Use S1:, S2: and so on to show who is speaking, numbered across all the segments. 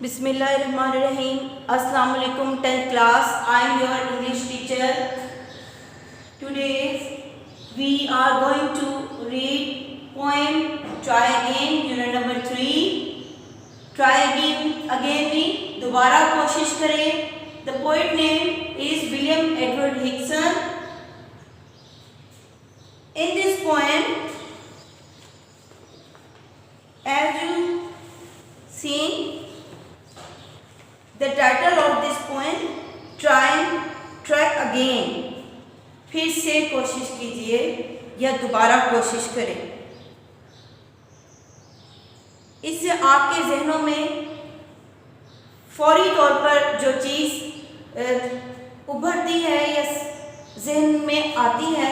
S1: Bismillahirrahmanirrahim. Assalamu alaikum 10th class. I am your English teacher. Today we are going to read poem Try Again, unit number 3. Try again में दोबारा कोशिश करें. The poet name is William Edward Hickson. In this poem, as you see, the title of this poem, Try Again. फिर से कोशिश कीजिए या दोबारा कोशिश करें. इससे आपके जहनों में फौरी तौर पर जो चीज़ उभरती है या जहन में आती है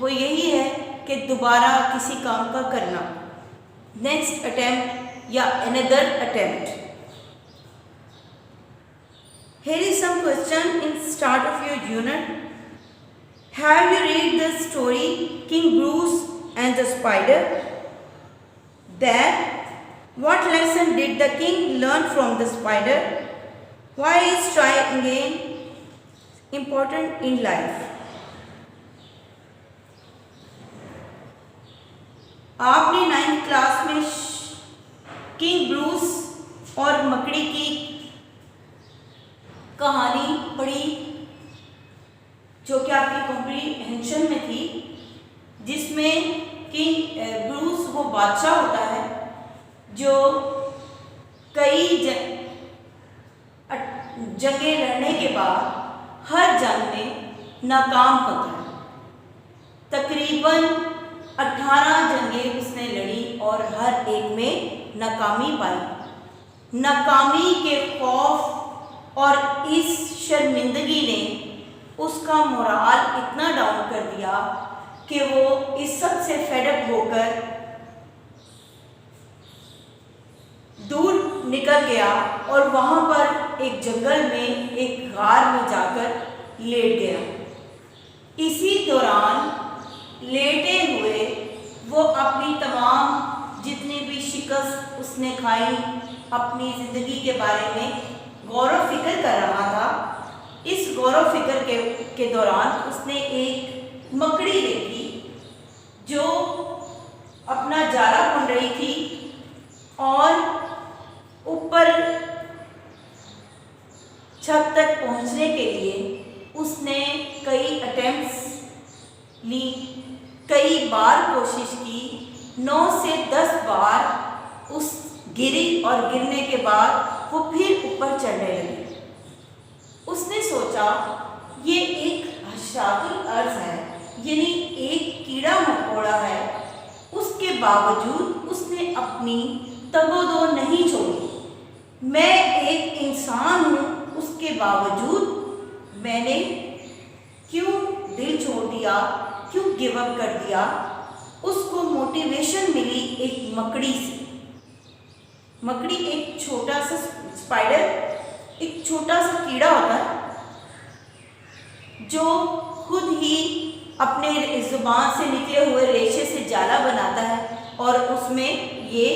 S1: वो यही है कि दोबारा किसी काम का करना, नेक्स्ट अटेम्प्ट या another attempt. Here is some question in start of your unit. Have you read the story King Bruce and the Spider? That what lesson did the king learn from the spider? Why is try again important in life? आपने 9th class में king Bruce और मकड़ी की कहानी पढ़ी जो कि आपकी कॉम्प्रीहेंशन में थी, जिसमें किंग ब्रूस वो बादशाह होता है जो कई जंगें लड़ने के बाद हर जंग में नाकाम होता है. तकरीबन 18 जंगें उसने लड़ी और हर एक में नाकामी पाई. नाकामी के खौफ और इस शर्मिंदगी ने उसका मोराल इतना डाउन कर दिया कि वो इस सब से फेडअप होकर दूर निकल गया और वहाँ पर एक जंगल में एक गार में जाकर लेट गया. इसी दौरान लेटे हुए वो अपनी तमाम जितनी भी शिकस्त उसने खाई, अपनी ज़िंदगी के बारे में गौर फिक्र कर रहा था. इस गौर फिक्र के दौरान उसने एक मकड़ी देखी जो अपना जाला बुन रही थी और ऊपर छत तक पहुंचने के लिए उसने कई अटेम्प्ट्स ली, कई बार कोशिश की. 9 से 10 बार उस गिरी और गिरने के बाद वो फिर ऊपर चढ़ने लगी. उसने सोचा ये एक हशातुल अर्ज़ है, यानी एक कीड़ा मकोड़ा है. उसके बावजूद उसने अपनी तगोदो नहीं छोड़ी. मैं एक इंसान हूँ, उसके बावजूद मैंने क्यों दिल छोड़ दिया, क्यों गिव अप कर दिया. उसको मोटिवेशन मिली एक मकड़ी से. मकड़ी एक छोटा सा स्पाइडर, एक छोटा सा कीड़ा होता है जो खुद ही अपने जुबान से निकले हुए रेशे से जाला बनाता है और उसमें ये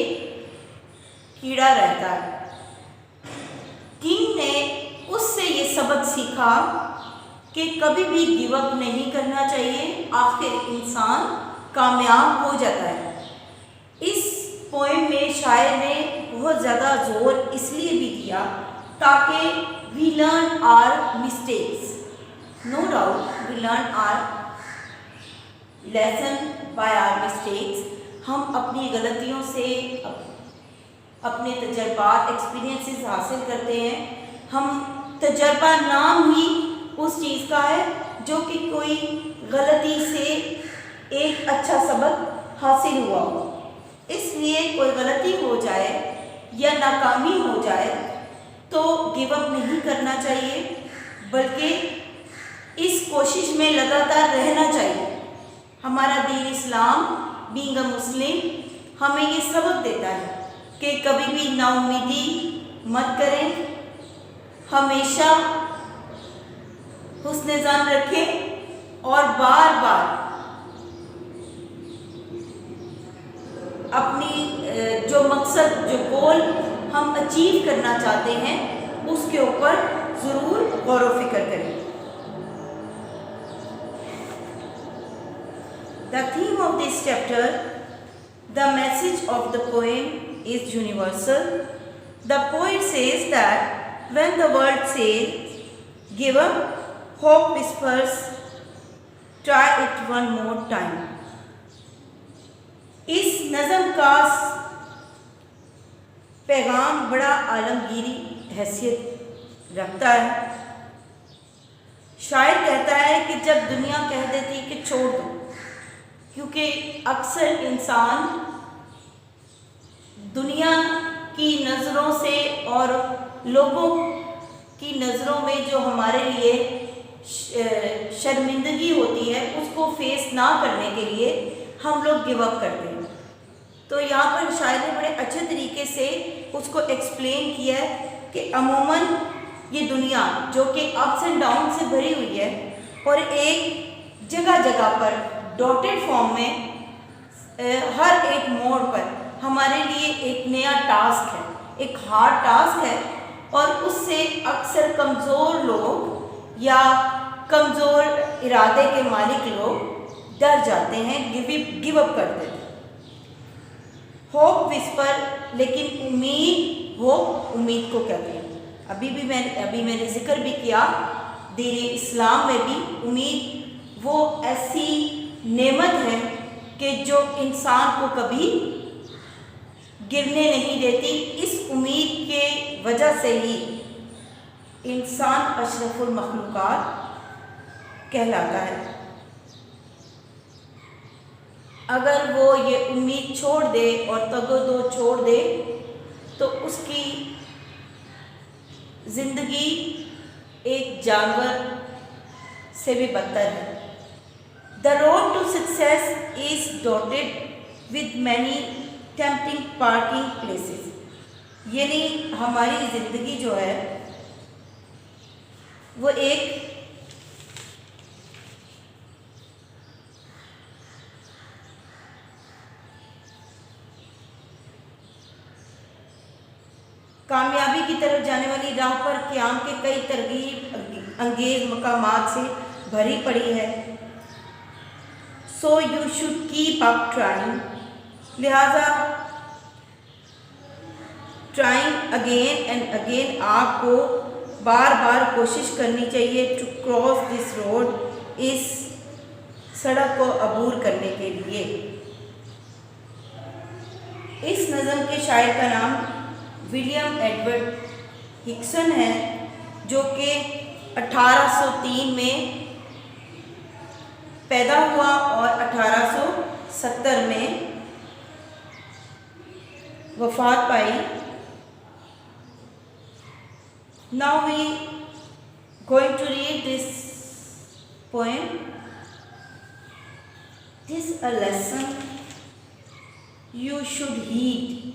S1: कीड़ा रहता है. किंग ने उससे ये सबक सीखा कि कभी भी गिव अप नहीं करना चाहिए, आखिर इंसान कामयाब हो जाता है. इस पोएम में शायर ने बहुत ज़्यादा जोर इसलिए भी दिया ताकि we learn our mistakes. No doubt we learn our lesson by our mistakes. हम अपनी गलतियों से अपने तजर्बात, एक्सपीरियंसेस हासिल करते हैं. हम तजर्बा नाम ही उस चीज़ का है जो कि कोई गलती से एक अच्छा सबक हासिल हुआ हो. इसलिए कोई गलती हो जाए या नाकामी हो जाए तो गिव अप नहीं करना चाहिए, बल्कि इस कोशिश में लगातार रहना चाहिए. हमारा दीन इस्लाम बीइंग अ मुस्लिम हमें ये सबक देता है कि कभी भी नाउम्मीदी मत करें, हमेशा हुस्न ज़न रखें और बार बार अपनी जो मकसद, जो गोल हम अचीव करना चाहते हैं उसके ऊपर ज़रूर गौर व फिक्र करें। The theme of this chapter, the message of the poem is universal. The poet says that when the world says, give up, hope whispers, try it one more time. इस नज़म का पैगाम बड़ा आलमगीरी हैसियत रखता है। शायर कहता है कि जब दुनिया कह देती कि छोड़ दो, क्योंकि अक्सर इंसान दुनिया की नज़रों से और लोगों की नज़रों में जो हमारे लिए शर्मिंदगी होती है उसको फेस ना करने के लिए हम लोग गिव अप करते हैं। तो यहाँ पर शायर ने बड़े अच्छे तरीके से उसको एक्सप्लेन किया है कि अमूमन ये दुनिया जो कि अप्स एंड डाउन से भरी हुई है और एक जगह जगह पर डॉटेड फॉर्म में हर एक मोड़ पर हमारे लिए एक नया टास्क है, एक हार्ड टास्क है और उससे अक्सर कमज़ोर लोग या कमज़ोर इरादे के मालिक लोग डर जाते हैं, गिव अप कर देते हैं। होप विस्पर, लेकिन उम्मीद को कहते हैं। अभी मैंने जिक्र भी किया, दीन इस्लाम में भी उम्मीद वो ऐसी नेमत है कि जो इंसान को कभी गिरने नहीं देती। इस उम्मीद के वजह से ही इंसान अशरफुल मखलूक़ात कहलाता है। अगर वो ये उम्मीद छोड़ दे और तगोदो छोड़ दे तो उसकी ज़िंदगी एक जानवर से भी बदतर है। The road to success is dotted with many tempting parking places. यानी हमारी ज़िंदगी जो है वो एक कामयाबी की तरफ जाने वाली राह पर क़याम के कई तरगीब अंगेज मकामात से भरी पड़ी है। So you should keep up trying, लिहाजा ट्राइंग अगेन एंड अगेन, आपको बार बार कोशिश करनी चाहिए टू क्रॉस दिस रोड, इस सड़क को अबूर करने के लिए। इस नज़म के शायर का नाम विलियम एडवर्ड हिक्सन है, जो कि 1803 में पैदा हुआ और 1870 में वफ़ात पाई। Now we going to read this poem. This is a lesson you should heed.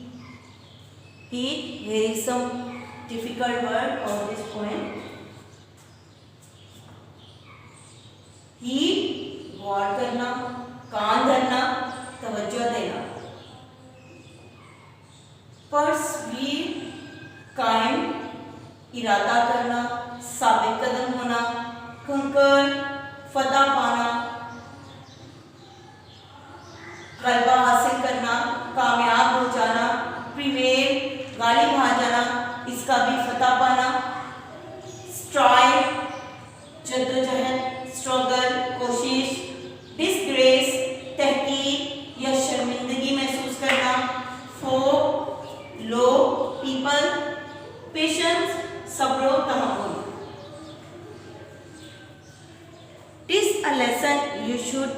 S1: Here is some difficult word of this poem. Heed, गौर करना, कान धरना, तवज्जो देना। Persevere, कायम, इरादा करना, साबित कदम होना। Conquer, फतह पाना, गलबा हासिल करना, कामयाब हो जाना। Prevail, गालिब आ जाना, इसका भी फतह पाना। स्ट्राइव, जद्दोजहद, स्ट्रगल, कोशिश। डिसग्रेस, तहकीर या शर्मिंदगी महसूस करना। फोक, लोग, पीपल। पेशेंस, सब्र व तहम्मुल। This is a lesson you should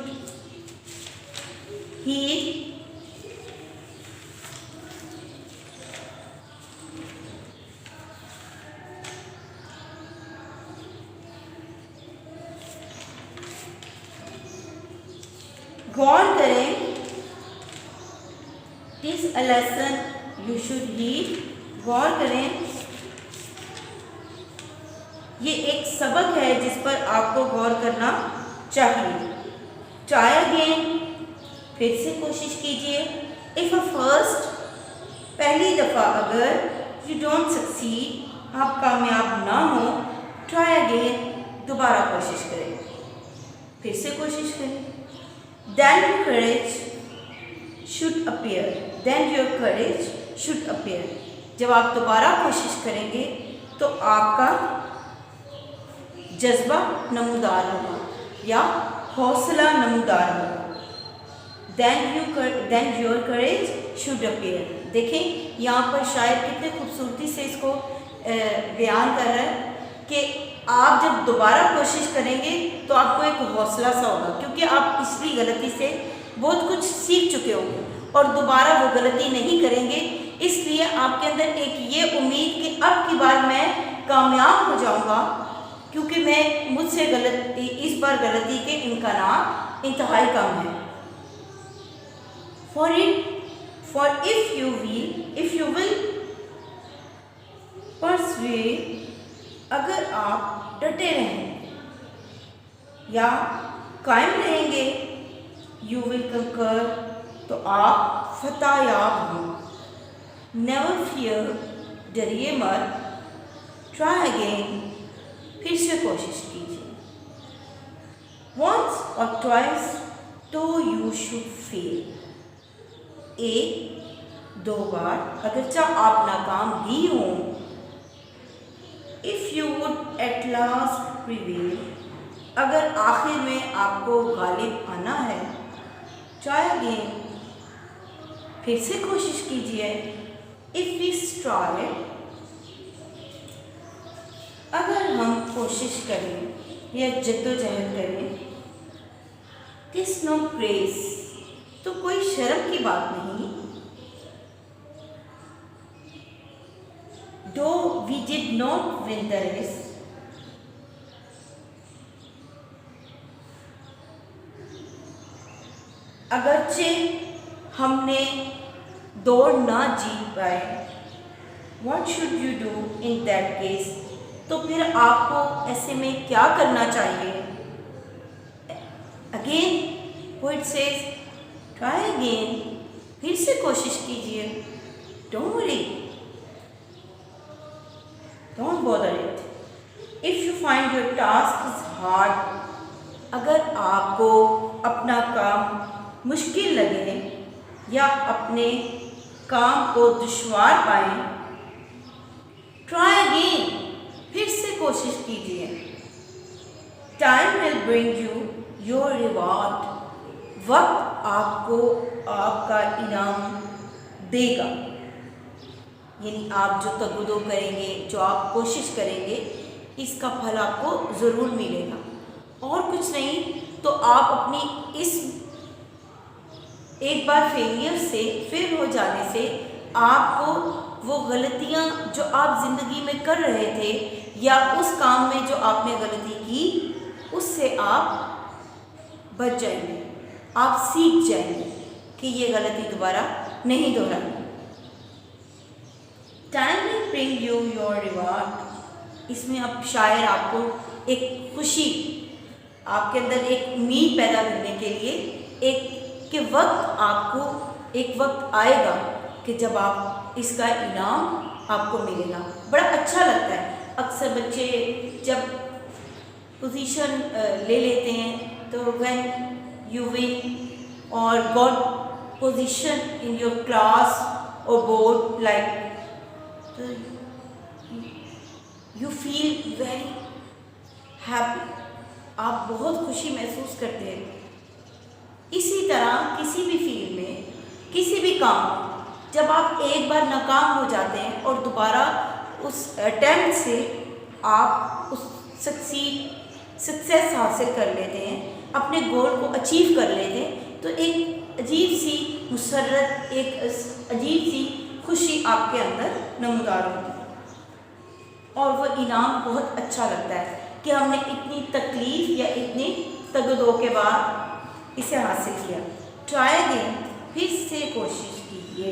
S1: heed. गौर करें, this a lesson you should read. गौर करें, ये एक सबक है जिस पर आपको गौर करना चाहिए। ट्राई अगेन, फिर से कोशिश कीजिए। इफ़ अ फर्स्ट, पहली दफ़ा अगर। यू डोंट सक्सीड, आप कामयाब ना हो, ट्राई अगेन, दोबारा कोशिश करें, फिर से कोशिश करें। Then your courage should appear, then your courage should appear, जब आप दोबारा कोशिश करेंगे तो आपका जज्बा नमूदार होगा या हौसला नमूदार होगा। Then your courage should appear. देखें यहाँ पर शायर कितने खूबसूरती से इसको बयान कर रहा है कि आप जब दोबारा कोशिश करेंगे तो आपको एक हौसला सा होगा, क्योंकि आप पिछली गलती से बहुत कुछ सीख चुके होंगे और दोबारा वो गलती नहीं करेंगे। इसलिए आपके अंदर एक ये उम्मीद कि अब की बार मैं कामयाब हो जाऊंगा, क्योंकि मैं मुझसे गलती इस बार गलती के इम्कानात इंतहाई कम है। For if you will persevere, अगर आप डटे रहेंगे या कायम रहेंगे, you will conquer, तो आप फतहयाब हों। Never fear, डरिए मत, try again, फिर से कोशिश कीजिए। Once or twice, तो you should fail, एक दो बार अगरचा आप नाकाम भी हों। If you would at last prevail, अगर आखिर में आपको गालिब आना है, ट्राई अगेन, फिर से कोशिश कीजिए। इफ़ वी ट्राई, अगर हम कोशिश करें या जद्दोजहद करें, दिस नो प्रेस, तो कोई शर्म की बात नहीं। Though we did not win the race, अगरचे हमने दौड़ ना जीत पाए, what should you do in that case, तो फिर आपको ऐसे में क्या करना चाहिए। Again poet says, try again, फिर से कोशिश कीजिए। Don't worry, don't bother it. If you find your task is hard, अगर आपको अपना काम मुश्किल लगे या अपने काम को दुश्वार पाएं, ट्राई अगेन, फिर से कोशिश कीजिए। Time will bring you your reward, वक्त आपको आपका इनाम देगा। यानी आप जो तगुदो करेंगे, जो आप कोशिश करेंगे, इसका फल आपको ज़रूर मिलेगा। और कुछ नहीं तो आप अपनी इस एक बार फेलियर से, फेल हो जाने से, आपको वो गलतियाँ जो आप ज़िंदगी में कर रहे थे या उस काम में जो आपने गलती की, उससे आप बच जाएंगे, आप सीख जाएंगे कि ये गलती दोबारा नहीं दोहरानी। Time will bring you your reward, इसमें अब शायर आपको एक खुशी, आपके अंदर एक उम्मीद पैदा करने के लिए एक कि वक्त आपको एक वक्त आएगा कि जब आप इसका इनाम आपको मिलेगा। बड़ा अच्छा लगता है। अक्सर बच्चे जब पोजीशन ले लेते हैं तो व्हेन यू विन और got position in your class और बोर्ड लाइक, तो यू फील वेरी हैप्पी, आप बहुत खुशी महसूस करते हैं। इसी तरह किसी भी फील्ड में, किसी भी काम, जब आप एक बार नाकाम हो जाते हैं और दोबारा उस अटेम्प्ट से आप उस सक्सेस हासिल कर लेते हैं, अपने गोल को अचीव कर लेते हैं, तो एक अजीब सी मुसर्रत, एक अजीब सी खुशी आपके अंदर नमूदार होती है और वो इनाम बहुत अच्छा लगता है कि हमने इतनी तकलीफ़ या इतनी तगदो के बाद इसे हासिल किया। ट्राई अगेन, फिर से कोशिश कीजिए।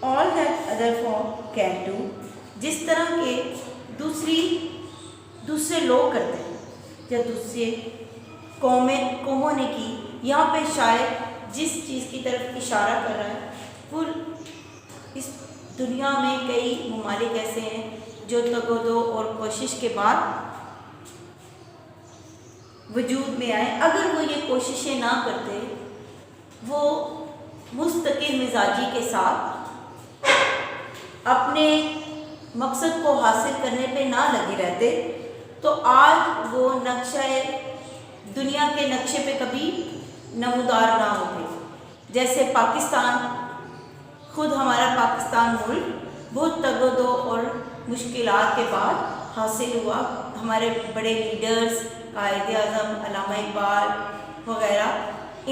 S1: All that other form can do, जिस तरह के दूसरे लोग करते हैं या दूसरे कौमों ने की। यहाँ पे शायद जिस चीज़ की तरफ इशारा कर रहा है वो इस दुनिया में कई ममालिक ऐसे हैं जो तगोदो और कोशिश के बाद वजूद में आए। अगर वो ये कोशिशें ना करते, वो मुस्तकिल मिजाजी के साथ अपने मकसद को हासिल करने पे ना लगे रहते, तो आज वो दुनिया के नक्शे पे कभी नमूदार ना होते। जैसे पाकिस्तान, खुद हमारा पाकिस्तान मुल्क बहुत तगदो और मुश्किलात के बाद हासिल हुआ। हमारे बड़े लीडर्स, कायद-ए-आज़म, अल्लामा इकबाल वगैरह,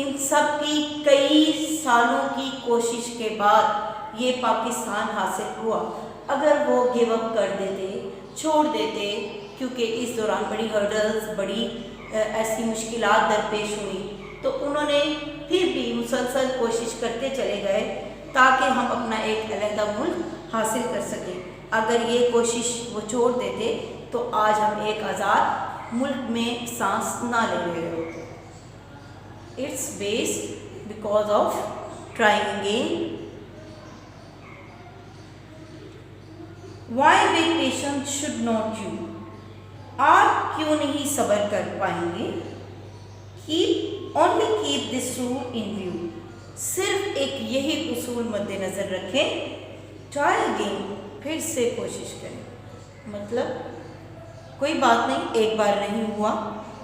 S1: इन सब की कई सालों की कोशिश के बाद ये पाकिस्तान हासिल हुआ। अगर वो गिव अप कर देते, छोड़ देते, क्योंकि इस दौरान बड़ी हर्डल्स, बड़ी ऐसी मुश्किलात दरपेश हुई, तो उन्होंने फिर भी मुसलसल कोशिश करते चले गए ताकि हम अपना एक अलहदा मुल्क हासिल कर सकें। अगर ये कोशिश वो छोड़ देते तो आज हम एक आज़ाद मुल्क में सांस ना ले रहे होते। It's based because of trying again. Why be patient should not you? आप क्यों नहीं सब्र कर पाएंगे? Only keep this rule in view. सिर्फ एक यही उसूल मद्देनज़र रखें, try again, फिर से कोशिश करें। मतलब कोई बात नहीं, एक बार नहीं हुआ,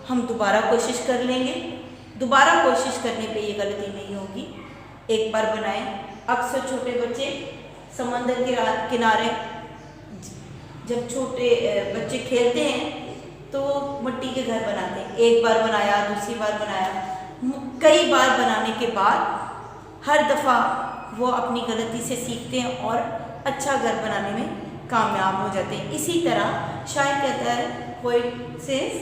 S1: हम दोबारा कोशिश कर लेंगे। दोबारा कोशिश करने पे ये गलती नहीं होगी। एक बार बनाएं। अक्सर छोटे बच्चे समंदर के किनारे जब छोटे बच्चे खेलते हैं तो मिट्टी के घर बनाते हैं। एक बार बनाया, दूसरी बार बनाया, कई बार बनाने के बाद हर दफ़ा वो अपनी गलती से सीखते हैं और अच्छा घर बनाने में कामयाब हो जाते हैं। इसी तरह शायर कहता है, poet says,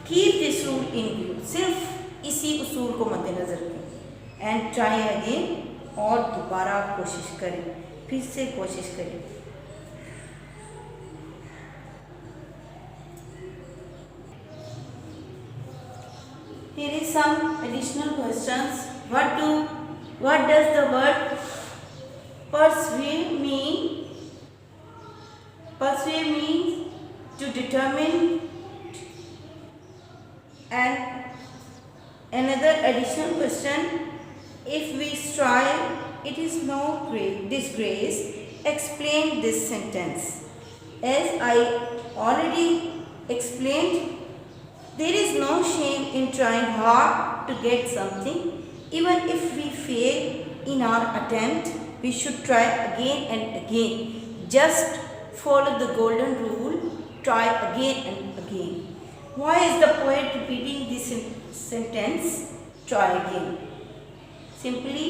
S1: keep this rule in view, सिर्फ इसी उसूल को मद्देनज़र रखें। एंड ट्राई अगेन, और दोबारा कोशिश करें, फिर से कोशिश करें। Here is some additional questions. What does the word persuade mean? Persuade means to determine. And another additional question, if we strive, it is no great disgrace. Explain this sentence. As I already explained, there is no shame in trying hard to get something. Even if we fail in our attempt, we should try again and again. Just follow the golden rule, try again and again. Why is the poet repeating this sentence, try again? Simply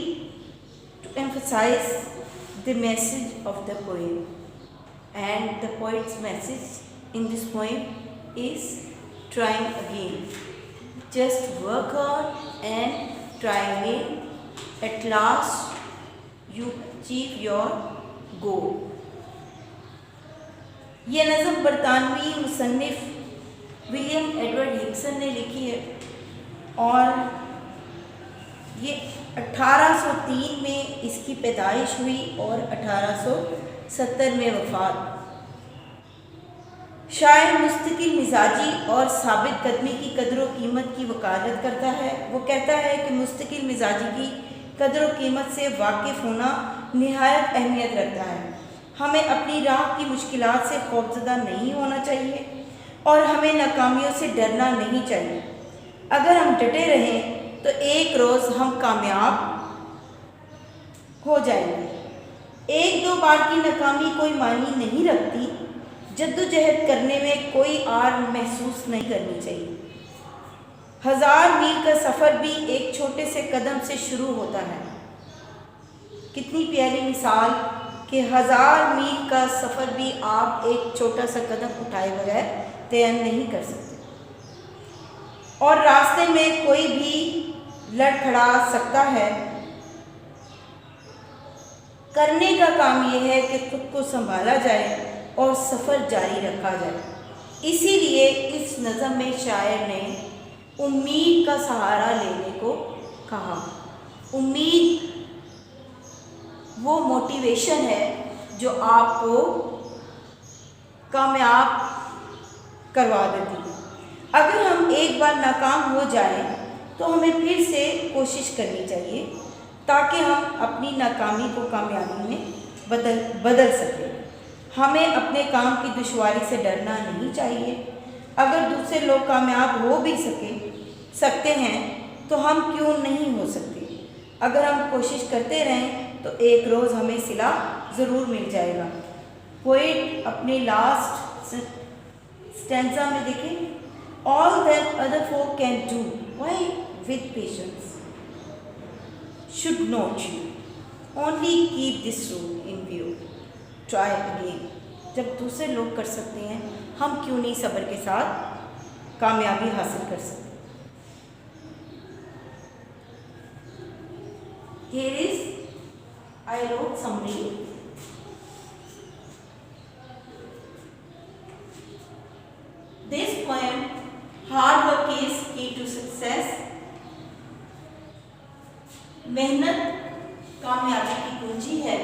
S1: to emphasize the message of the poem. And the poet's message in this poem is trying again. Just work hard and try again. At last you achieve your goal. ये नज़म बरतानवी मुसन्निफ William Edward Hickson ने लिखी है और ये 1803 में इसकी पैदाइश हुई और 1870 में वफ़ात। शायर मुस्तकिल मिजाजी और साबित कदमी की कदर व कीमत की वकालत करता है। वो कहता है कि मुस्तकिल मिजाजी की कदर व कीमत से वाकिफ़ होना निहायत अहमियत रखता है। हमें अपनी राह की मुश्किलात से खौफज़दा नहीं होना चाहिए और हमें नाकामियों से डरना नहीं चाहिए। अगर हम डटे रहें तो एक रोज़ हम कामयाब हो जाएंगे। एक दो बार की नाकामी कोई मायने नहीं रखती। जद्दोजहद करने में कोई आर महसूस नहीं करनी चाहिए। 1000 मील का सफ़र भी एक छोटे से कदम से शुरू होता है। कितनी प्यारी मिसाल कि 1000 मील का सफ़र भी आप एक छोटा सा कदम उठाए बगैर तय नहीं कर सकते और रास्ते में कोई भी लड़खड़ा सकता है। करने का काम यह है कि खुद को संभाला जाए और सफ़र जारी रखा जाए। इसीलिए इस नज़म में शायर ने उम्मीद का सहारा लेने को कहा। उम्मीद वो मोटिवेशन है जो आपको कामयाब करवा देती है। अगर हम एक बार नाकाम हो जाएं तो हमें फिर से कोशिश करनी चाहिए ताकि हम अपनी नाकामी को कामयाबी में बदल सकें। हमें अपने काम की दुश्वारी से डरना नहीं चाहिए। अगर दूसरे लोग कामयाब हो भी सकते हैं तो हम क्यों नहीं हो सकते। अगर हम कोशिश करते रहें तो एक रोज़ हमें सिला ज़रूर मिल जाएगा। पोएट अपने लास्ट स्टैंजा में देखें, all that other folk can do why with patience should not you only keep this rule in view, try again। जब दूसरे लोग कर सकते हैं हम क्यों नहीं सब्र के साथ कामयाबी हासिल कर सकते। Here is I wrote summary। This poem, hard work is key to success। मेहनत कामयाबी की कुंजी है।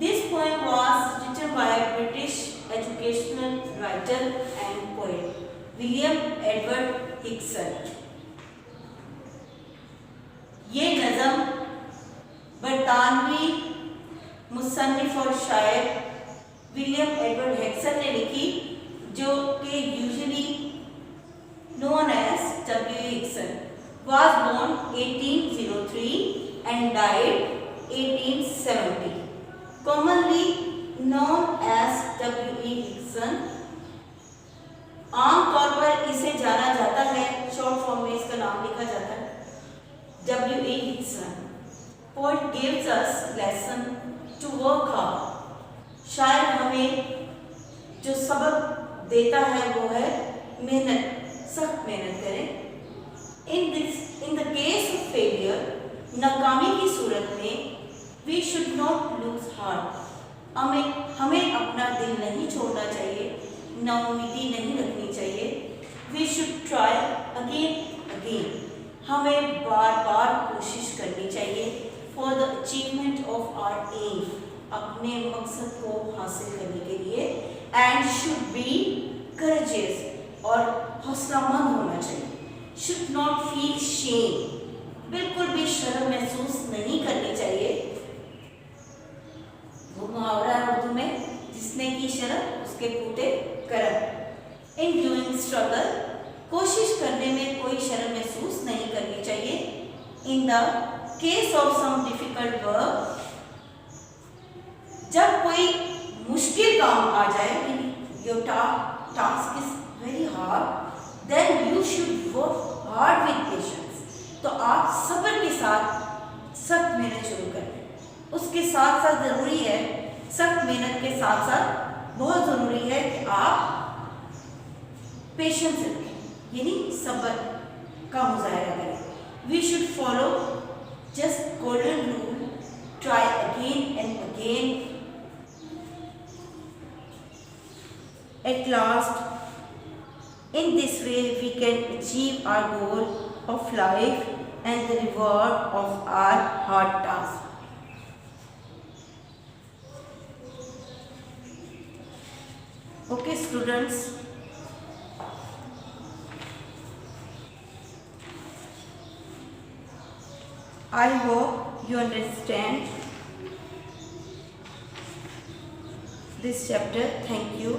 S1: This poem was written by a British educational writer and poet William Edward Hickson। ये नज़म बरतानवी मुसन्निफ और शायर विलियम एडवर्ड हिक्सन ने लिखी, जो कि usually known as W. Hickson, was born 1803 and died 1870, commonly known as W. E. Hickson। आमतौर पर इसे जाना जाता है, शॉर्ट फॉर्म में इसका नाम लिखा जाता है W. E. Hickson। Poet gives us lesson to work hard। शायर हमें जो सबक देता है वो है मेहनत, सख्त मेहनत करें। In the case of failure, नाकामी की सूरत में we should not lose heart। हमें अपना दिल नहीं छोड़ना चाहिए, नाउमीदी नहीं रखनी चाहिए। We should try again। हमें बार बार कोशिश करनी चाहिए for the achievement of our aim, अपने मकसद को हासिल करने के लिए। And should be courageous, और हौसलामंद होना चाहिए। Should not feel shame, बिल्कुल भी शर्म महसूस नहीं करनी चाहिए। वो मुहावरा है उर्दू में, जिसने की शर्म उसके फूटे करम। In doing struggle, कोशिश करने में कोई शर्म महसूस नहीं करनी चाहिए। In the case of some difficult work, जब कोई मुश्किल काम आ जाए, your task is very hard, then you should work hard with patience। तो आप सब्र के साथ सख्त मेहनत शुरू कर दें। उसके साथ साथ ज़रूरी है, सख्त मेहनत के साथ साथ बहुत ज़रूरी है कि आप पेशेंस रखें, यानी सब्र का मुजाहरा करें। We should follow just golden rule, try again and again. At last, in this way we can achieve our goal of life and the reward of our hard task। Okay students, I hope you understand this chapter। Thank you।